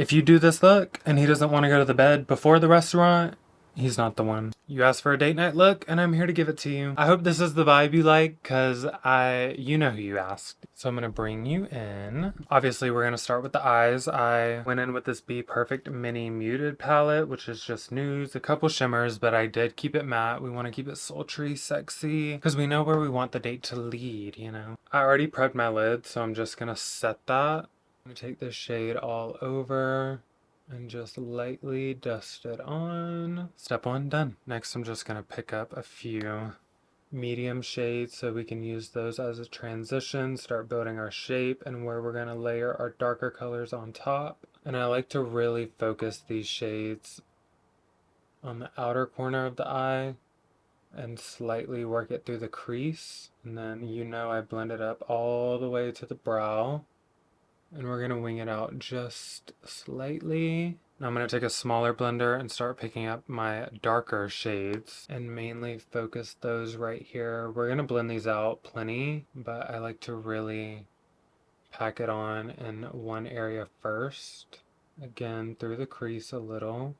If you do this look and he doesn't want to go to the bed before the restaurant, he's not the one. You asked for a date night look and I'm here to give it to you. I hope this is the vibe you like because you know who you asked. So I'm going to bring you in. Obviously we're going to start with the eyes. I went in with this Be Perfect Mini Muted palette, which is just nudes, a couple shimmers, but I did keep it matte. We want to keep it sultry, sexy, because we know where we want the date to lead, you know? I already prepped my lid, so I'm just going to set that. I'm going to take this shade all over and just lightly dust it on. Step one, done. Next, I'm just gonna pick up a few medium shades so we can use those as a transition, start building our shape and where we're gonna layer our darker colors on top. And I like to really focus these shades on the outer corner of the eye and slightly work it through the crease. And then I blend it up all the way to the brow. And we're going to wing it out just slightly. Now I'm going to take a smaller blender and start picking up my darker shades and mainly focus those right here. We're going to blend these out plenty, but I like to really pack it on in one area first. Again, through the crease a little.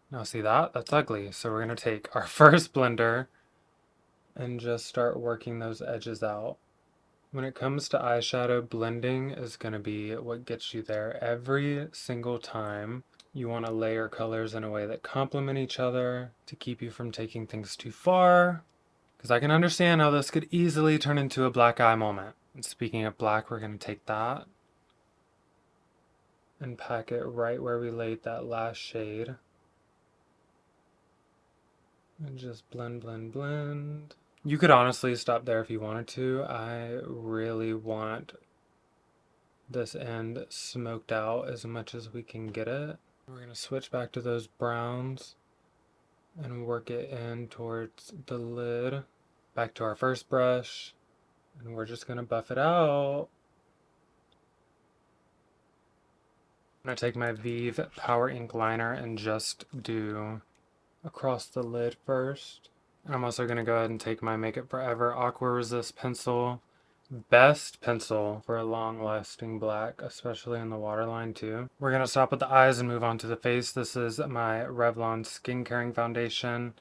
Now see that? That's ugly. So we're going to take our first blender and just start working those edges out. When it comes to eyeshadow, blending is going to be what gets you there every single time. You want to layer colors in a way that complement each other to keep you from taking things too far. Because I can understand how this could easily turn into a black eye moment. And speaking of black, we're going to take that and pack it right where we laid that last shade. And just blend, blend, blend. You could honestly stop there if you wanted to. I really want this end smoked out as much as we can get it. We're going to switch back to those browns and work it in towards the lid. Back to our first brush, and we're just going to buff it out. I'm going to take my Vive Power Ink liner and just do across the lid first. I'm also going to go ahead and take my Make It Forever Aqua Resist pencil. Best pencil for a long-lasting black, especially in the waterline too. We're going to stop with the eyes and move on to the face. This is my Revlon Skin Caring Foundation.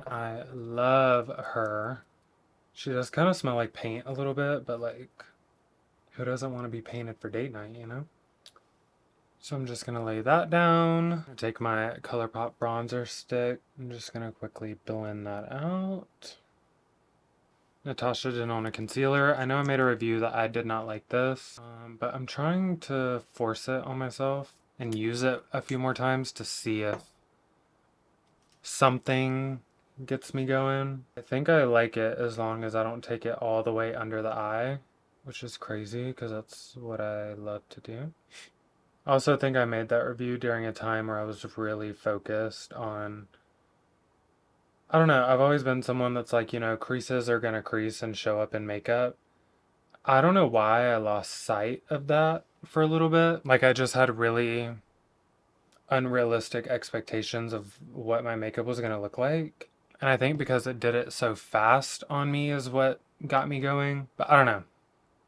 I love her. She does kind of smell like paint a little bit, but like, who doesn't want to be painted for date night, you know? So I'm just going to lay that down. Take my ColourPop bronzer stick. I'm just going to quickly blend that out. Natasha Denona concealer. I know I made a review that I did not like this, but I'm trying to force it on myself and use it a few more times to see if something gets me going. I think I like it as long as I don't take it all the way under the eye, which is crazy because that's what I love to do. I also think I made that review during a time where I was really focused on, I don't know, I've always been someone that's like, creases are gonna crease and show up in makeup. I don't know why I lost sight of that for a little bit. Like I just had really unrealistic expectations of what my makeup was gonna look like. And I think because it did it so fast on me is what got me going. But I don't know.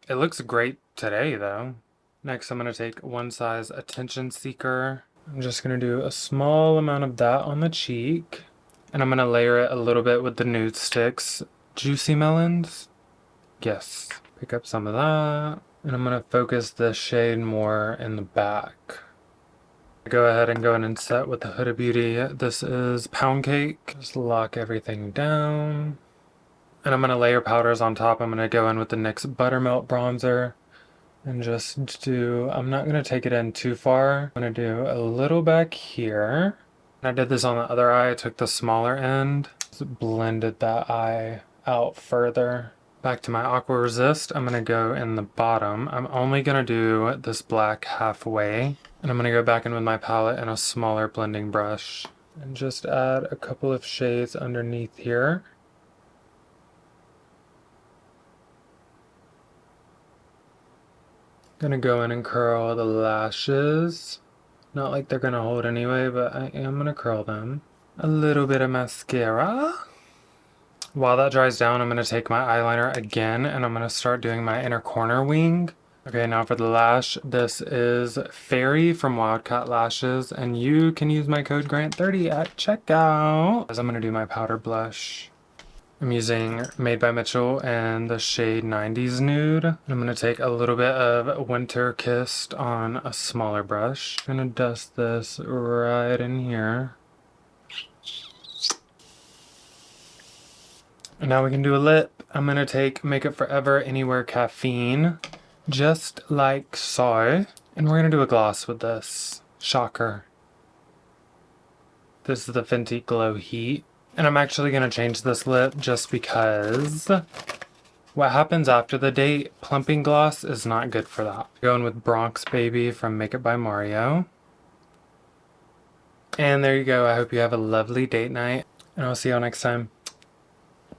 It looks great today though. Next, I'm going to take One Size Attention Seeker. I'm just going to do a small amount of that on the cheek. And I'm going to layer it a little bit with the nude sticks. Juicy Melons? Yes. Pick up some of that. And I'm going to focus this shade more in the back. Go ahead and set with the Huda Beauty. This is Pound Cake. Just lock everything down. And I'm going to layer powders on top. I'm going to go in with the NYX Buttermelt Bronzer. And just do, I'm not going to take it in too far. I'm going to do a little back here. I did this on the other eye. I took the smaller end, just blended that eye out further. Back to my Aqua Resist. I'm going to go in the bottom. I'm only going to do this black halfway. And I'm going to go back in with my palette and a smaller blending brush. And just add a couple of shades underneath here. Gonna go in and curl the lashes. Not like they're gonna hold anyway, but I am gonna curl them. A little bit of mascara. While that dries down, I'm gonna take my eyeliner again and I'm gonna start doing my inner corner wing. Okay, now for the lash, this is Fairy from Wildcat Lashes, and you can use my code GRANT30 at checkout. As I'm gonna do my powder blush. I'm using Made by Mitchell and the shade 90s Nude. I'm gonna take a little bit of Winter Kissed on a smaller brush. I'm gonna dust this right in here. And now we can do a lip. I'm gonna take Makeup Forever Anywhere Caffeine, just like so. And we're gonna do a gloss with this. Shocker. This is the Fenty Glow Heat. And I'm actually gonna change this lip just because what happens after the date, plumping gloss is not good for that. Going with Bronx Baby from Makeup by Mario. And there you go. I hope you have a lovely date night, and I'll see y'all next time.